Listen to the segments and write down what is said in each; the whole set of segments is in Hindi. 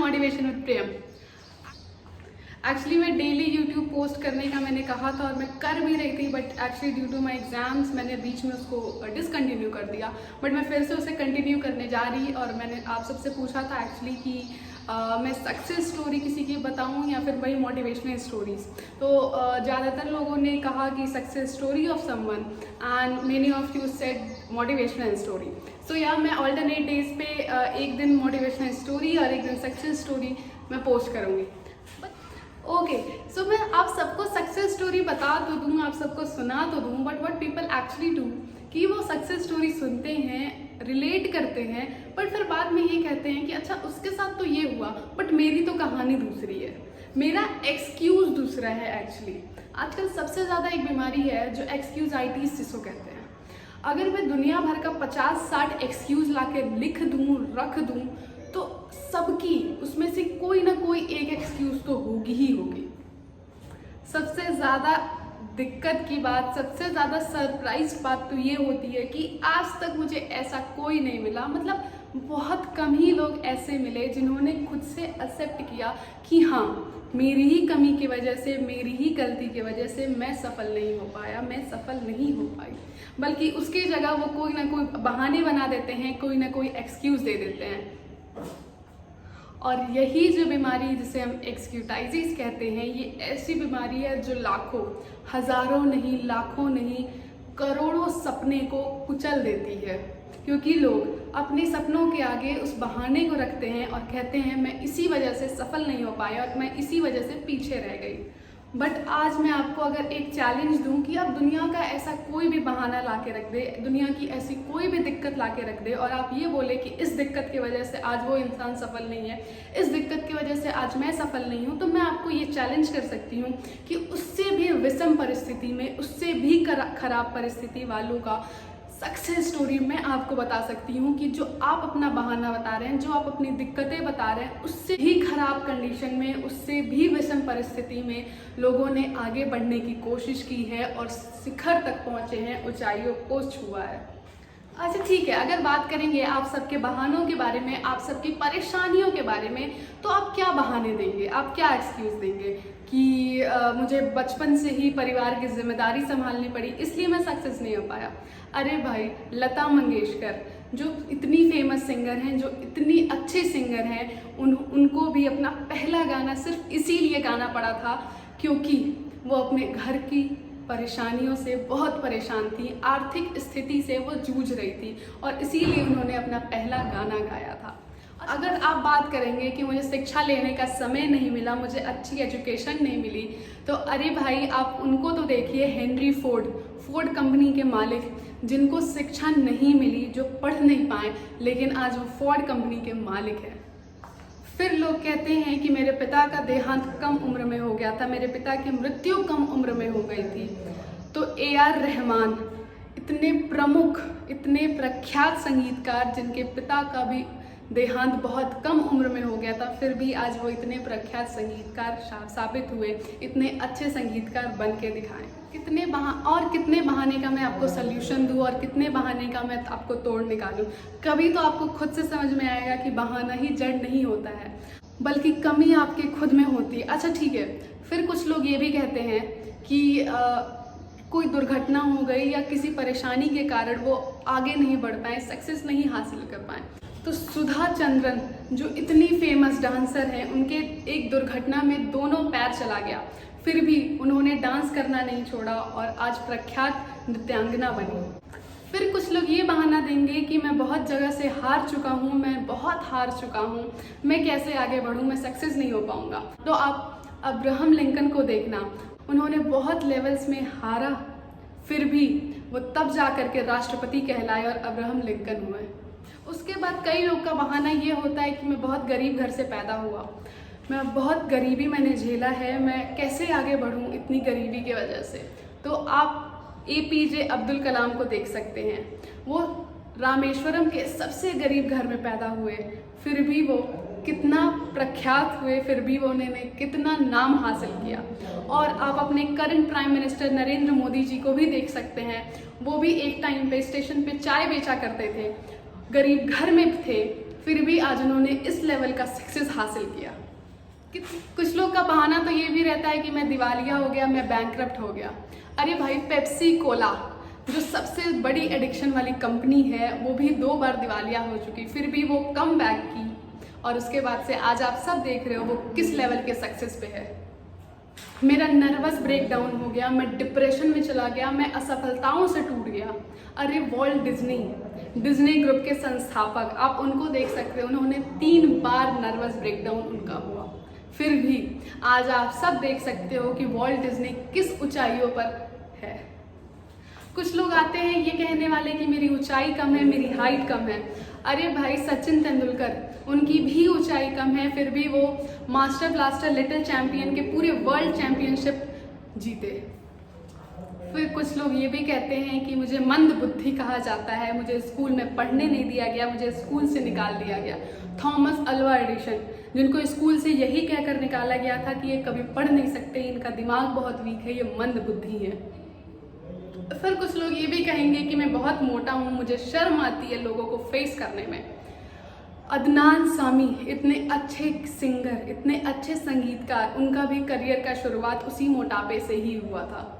Motivation with Priyam. एक्चुअली मैं डेली यूट्यूब पोस्ट करने का मैंने कहा था और मैं कर भी रही थी, but actually due to my exams मैंने बीच में उसको डिसकंटिन्यू कर दिया। बट मैं फिर से उसे कंटिन्यू करने जा रही और मैंने आप सबसे पूछा था एक्चुअली कि मैं सक्सेस स्टोरी किसी की बताऊं या फिर वही मोटिवेशनल स्टोरीज। तो ज़्यादातर लोगों ने कहा कि success story of someone and many of you said motivational story. So या मैं ऑल्टरनेट डेज पे एक दिन मोटिवेशनल स्टोरी और एक दिन सक्सेस स्टोरी मैं पोस्ट करूँगी। ओके, सो मैं आप सबको सक्सेस स्टोरी बता तो दूँ, आप सबको सुना तो दूँ, but what people actually do कि वो सक्सेस स्टोरी सुनते हैं, रिलेट करते हैं, बट फिर बाद में ये कहते हैं कि अच्छा उसके साथ तो ये हुआ बट मेरी तो कहानी दूसरी है, मेरा एक्सक्यूज़ दूसरा है। एक्चुअली आजकल सबसे ज़्यादा एक बीमारी है जो एक्सक्यूज़ाइटीज़ जिसको कहते हैं। अगर मैं दुनिया भर का 50-60 एक्सक्यूज़ ला के लिख दूँ, रख दूँ, तो सबकी उसमें से कोई ना कोई एक एक्सक्यूज़ तो होगी ही होगी। सबसे ज़्यादा दिक्कत की बात, सबसे ज़्यादा सरप्राइज बात तो ये होती है कि आज तक मुझे ऐसा कोई नहीं मिला, मतलब बहुत कम ही लोग ऐसे मिले जिन्होंने खुद से एक्सेप्ट किया कि हाँ मेरी ही कमी की वजह से, मेरी ही गलती की वजह से मैं सफल नहीं हो पाया, मैं सफल नहीं हो पाई, बल्कि उसकी जगह वो कोई ना कोई बहाने बना देते हैं, कोई ना कोई एक्सक्यूज़ दे देते हैं। और यही जो बीमारी जिसे हम एक्सक्यूटाइजिस कहते हैं, ये ऐसी बीमारी है जो लाखों, हज़ारों नहीं, लाखों नहीं, करोड़ों सपने को कुचल देती है। क्योंकि लोग अपने सपनों के आगे उस बहाने को रखते हैं और कहते हैं मैं इसी वजह से सफल नहीं हो पाया और मैं इसी वजह से पीछे रह गई। बट आज मैं आपको अगर एक चैलेंज दूं कि आप दुनिया का ऐसा कोई भी बहाना ला के रख दे, दुनिया की ऐसी कोई भी दिक्कत ला के रख दे और आप ये बोले कि इस दिक्कत की वजह से आज वो इंसान सफल नहीं है, इस दिक्कत की वजह से आज मैं सफल नहीं हूँ, तो मैं आपको ये चैलेंज कर सकती हूँ कि उससे भी विषम परिस्थिति में, उससे भी खराब परिस्थिति वालों का सक्सेस स्टोरी मैं आपको बता सकती हूँ कि जो आप अपना बहाना बता रहे हैं, जो आप अपनी दिक्कतें बता रहे हैं, उससे भी खराब कंडीशन में, उससे भी विषम परिस्थिति में लोगों ने आगे बढ़ने की कोशिश की है और शिखर तक पहुँचे हैं, ऊंचाइयों को छुआ है। अच्छा ठीक है, अगर बात करेंगे आप सबके बहानों के बारे में, आप सबकी परेशानियों के बारे में, तो आप क्या बहाने देंगे, आप क्या एक्सक्यूज़ देंगे कि मुझे बचपन से ही परिवार की जिम्मेदारी संभालनी पड़ी इसलिए मैं सक्सेस नहीं हो पाया। अरे भाई, लता मंगेशकर जो इतनी फेमस सिंगर हैं, जो इतनी अच्छे सिंगर हैं, उनको भी अपना पहला गाना सिर्फ इसीलिए गाना पड़ा था क्योंकि वो अपने घर की परेशानियों से बहुत परेशान थी, आर्थिक स्थिति से वो जूझ रही थी और इसीलिए उन्होंने अपना पहला गाना गाया था। अगर आप बात करेंगे कि मुझे शिक्षा लेने का समय नहीं मिला, मुझे अच्छी एजुकेशन नहीं मिली, तो अरे भाई आप उनको तो देखिए, हेनरी फोर्ड कंपनी के मालिक जिनको शिक्षा नहीं मिली, जो पढ़ नहीं पाए, लेकिन आज वो फोर्ड कंपनी के मालिक हैं। फिर लोग कहते हैं कि मेरे पिता का देहांत कम उम्र में हो गया था, मेरे पिता की मृत्यु कम उम्र में हो गई थी। तो AR रहमान, इतने प्रमुख, इतने प्रख्यात संगीतकार जिनके पिता का भी देहांत बहुत कम उम्र में हो गया था, फिर भी आज वो इतने प्रख्यात संगीतकार साबित हुए, इतने अच्छे संगीतकार बन के दिखाएं। कितने बहाने का मैं आपको सल्यूशन दूं और कितने बहाने का मैं आपको तोड़ निकालूं। कभी तो आपको खुद से समझ में आएगा कि बहाना ही जड़ नहीं होता है, बल्कि कमी आपके खुद में होती है। अच्छा ठीक है, फिर कुछ लोग ये भी कहते हैं कि कोई दुर्घटना हो गई या किसी परेशानी के कारण वो आगे नहीं बढ़ पाए, सक्सेस नहीं हासिल कर पाए। तो सुधा चंद्रन जो इतनी फेमस डांसर हैं, उनके एक दुर्घटना में दोनों पैर चला गया, फिर भी उन्होंने डांस करना नहीं छोड़ा और आज प्रख्यात नृत्यांगना बनी। फिर कुछ लोग ये बहाना देंगे कि मैं बहुत जगह से हार चुका हूँ, मैं बहुत हार चुका हूँ, मैं कैसे आगे बढ़ूँ, मैं सक्सेस नहीं हो पाऊँगा। तो आप अब्राहम लिंकन को देखना, उन्होंने बहुत लेवल्स में हारा, फिर भी वो तब जा कर के राष्ट्रपति कहलाए और अब्राहम लिंकन हुए। उसके बाद कई लोग का बहाना ये होता है कि मैं बहुत गरीब घर से पैदा हुआ, मैं बहुत गरीबी मैंने झेला है, मैं कैसे आगे बढ़ूं इतनी गरीबी की वजह से। तो आप APJ अब्दुल कलाम को देख सकते हैं, वो रामेश्वरम के सबसे गरीब घर में पैदा हुए, फिर भी वो कितना प्रख्यात हुए, फिर भी वो उन्होंने कितना नाम हासिल किया। और आप अपने current prime minister Narendra Modi ji को भी देख सकते हैं, वो भी एक टाइम पे स्टेशन पे चाय बेचा करते थे, गरीब घर में थे, फिर भी आज उन्होंने इस लेवल का सक्सेस हासिल किया। कुछ लोग का बहाना तो ये भी रहता है कि मैं दिवालिया हो गया, मैं बैंकरप्ट हो गया। अरे भाई, पेप्सी कोला जो सबसे बड़ी एडिक्शन वाली कंपनी है वो भी 2 बार दिवालिया हो चुकी, फिर भी वो कम बैक की और उसके बाद से आज आप सब देख रहे हो वो किस लेवल के सक्सेस पे है। मेरा नर्वस ब्रेकडाउन हो गया, मैं डिप्रेशन में चला गया, मैं असफलताओं से टूट गया। अरे वॉल्ट डिज्नी ग्रुप के संस्थापक, आप उनको देख सकते हो, उन्होंने 3 बार नर्वस ब्रेकडाउन उनका हुआ, फिर भी आज आप सब देख सकते हो कि वॉल्ट डिज्नी किस ऊंचाइयों पर है। कुछ लोग आते हैं ये कहने वाले कि मेरी ऊंचाई कम है, मेरी हाइट कम है। अरे भाई, सचिन तेंदुलकर, उनकी भी ऊंचाई कम है, फिर भी वो मास्टर ब्लास्टर लिटिल चैंपियन के पूरे वर्ल्ड चैंपियनशिप जीते। फिर कुछ लोग ये भी कहते हैं कि मुझे मंद बुद्धि कहा जाता है, मुझे स्कूल में पढ़ने नहीं दिया गया, मुझे स्कूल से निकाल दिया गया। थॉमस अल्वा एडिशन, जिनको स्कूल से यही कहकर निकाला गया था कि ये कभी पढ़ नहीं सकते, इनका दिमाग बहुत वीक है, ये मंद बुद्धि है। फिर कुछ लोग ये भी कहेंगे कि मैं बहुत मोटा हूँ, मुझे शर्म आती है लोगों को फेस करने में। अदनान सामी, इतने अच्छे सिंगर, इतने अच्छे संगीतकार, उनका भी करियर का शुरुआत उसी मोटापे से ही हुआ था।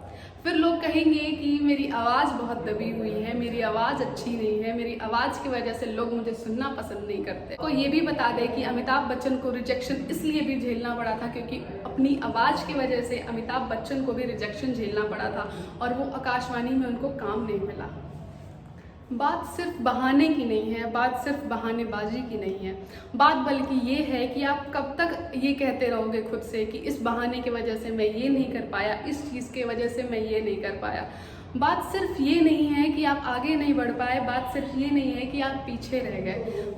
फिर लोग कहेंगे कि मेरी आवाज़ बहुत दबी हुई है, मेरी आवाज़ अच्छी नहीं है, मेरी आवाज़ की वजह से लोग मुझे सुनना पसंद नहीं करते। तो ये भी बता दें कि अमिताभ बच्चन को रिजेक्शन इसलिए भी झेलना पड़ा था क्योंकि अपनी आवाज़ की वजह से अमिताभ बच्चन को भी रिजेक्शन झेलना पड़ा था और वो आकाशवाणी में उनको काम नहीं मिला। बात सिर्फ बहाने की नहीं है, बात सिर्फ बहानेबाजी की नहीं है, बात बल्कि ये है कि आप कब तक ये कहते रहोगे खुद से कि इस बहाने की वजह से मैं ये नहीं कर पाया, इस चीज़ की वजह से मैं ये नहीं कर पाया। बात सिर्फ ये नहीं है कि आप आगे नहीं बढ़ पाए, बात सिर्फ ये नहीं है कि आप पीछे रह गए,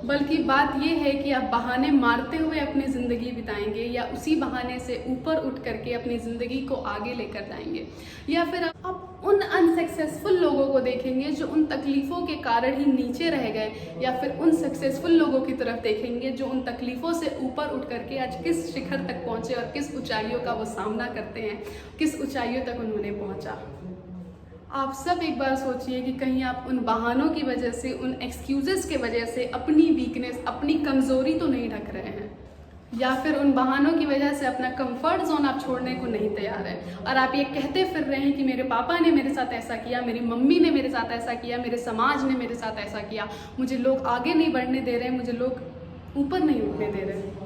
बल्कि बात ये है कि आप बहाने मारते हुए अपनी ज़िंदगी बिताएंगे या उसी बहाने से ऊपर उठ करके अपनी ज़िंदगी को आगे लेकर जाएंगे, या फिर आप उन अनसक्सेसफुल लोगों को देखेंगे जो उन तकलीफ़ों के कारण ही नीचे रह गए, या फिर उन सक्सेसफुल लोगों की तरफ देखेंगे जो उन तकलीफ़ों से ऊपर उठ करके आज किस शिखर तक पहुँचे और किस ऊंचाइयों का वो सामना करते हैं, किस ऊंचाइयों तक उन्होंने पहुँचा। आप सब एक बार सोचिए कि कहीं आप उन बहानों की वजह से, उन एक्सक्यूजेस के वजह से अपनी वीकनेस, अपनी कमज़ोरी तो नहीं ढक रहे हैं, या फिर उन बहानों की वजह से अपना कंफर्ट जोन आप छोड़ने को नहीं तैयार है और आप ये कहते फिर रहे हैं कि मेरे पापा ने मेरे साथ ऐसा किया, मेरी मम्मी ने मेरे साथ ऐसा किया, मेरे समाज ने मेरे साथ ऐसा किया, मुझे लोग आगे नहीं बढ़ने दे रहे, मुझे लोग ऊपर नहीं उठने दे रहे।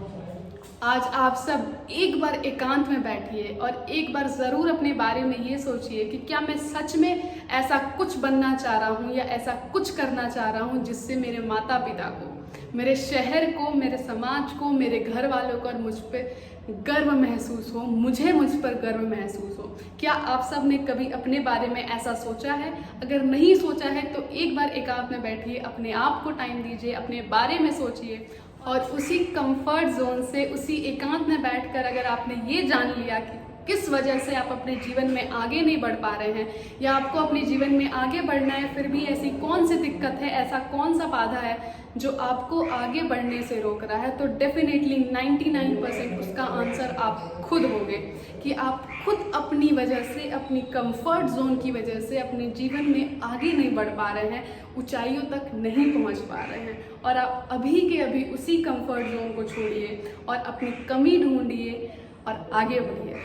आज आप सब एक बार एकांत में बैठिए और एक बार ज़रूर अपने बारे में ये सोचिए कि क्या मैं सच में ऐसा कुछ बनना चाह रहा हूँ या ऐसा कुछ करना चाह रहा हूँ जिससे मेरे माता पिता को, मेरे शहर को, मेरे समाज को, मेरे घर वालों को और मुझ पर गर्व महसूस हो, मुझे मुझ पर गर्व महसूस हो। क्या आप सब ने कभी अपने बारे में ऐसा सोचा है? अगर नहीं सोचा है तो एक बार एकांत में बैठिए, अपने आप को टाइम दीजिए, अपने बारे में सोचिए और उसी कंफर्ट जोन से, उसी एकांत में बैठकर अगर आपने ये जान लिया कि किस वजह से आप अपने जीवन में आगे नहीं बढ़ पा रहे हैं या आपको अपने जीवन में आगे बढ़ना है, फिर भी ऐसी कौन सी दिक्कत है, ऐसा कौन सा बाधा है जो आपको आगे बढ़ने से रोक रहा है, तो डेफिनेटली 99% उसका आंसर आप खुद होंगे कि आप खुद अपनी वजह से, अपनी कंफर्ट जोन की वजह से अपने जीवन में आगे नहीं बढ़ पा रहे हैं, ऊंचाइयों तक नहीं पहुंच पा रहे हैं और आप अभी के अभी उसी कंफर्ट जोन को छोड़िए और अपनी कमी ढूंढिए और आगे बढ़िए।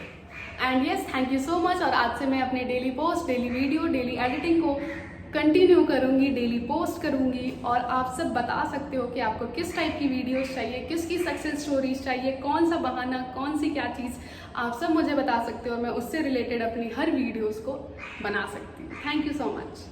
And yes, thank you so much. और आज से मैं अपने daily post, daily video, daily editing को कंटिन्यू करूँगी, डेली पोस्ट करूँगी और आप सब बता सकते हो कि आपको किस टाइप की वीडियोस चाहिए, किसकी सक्सेस स्टोरीज चाहिए, कौन सा बहाना, कौन सी क्या चीज़, आप सब मुझे बता सकते हो। मैं उससे रिलेटेड अपनी हर वीडियोस को बना सकती हूँ। Thank you so much.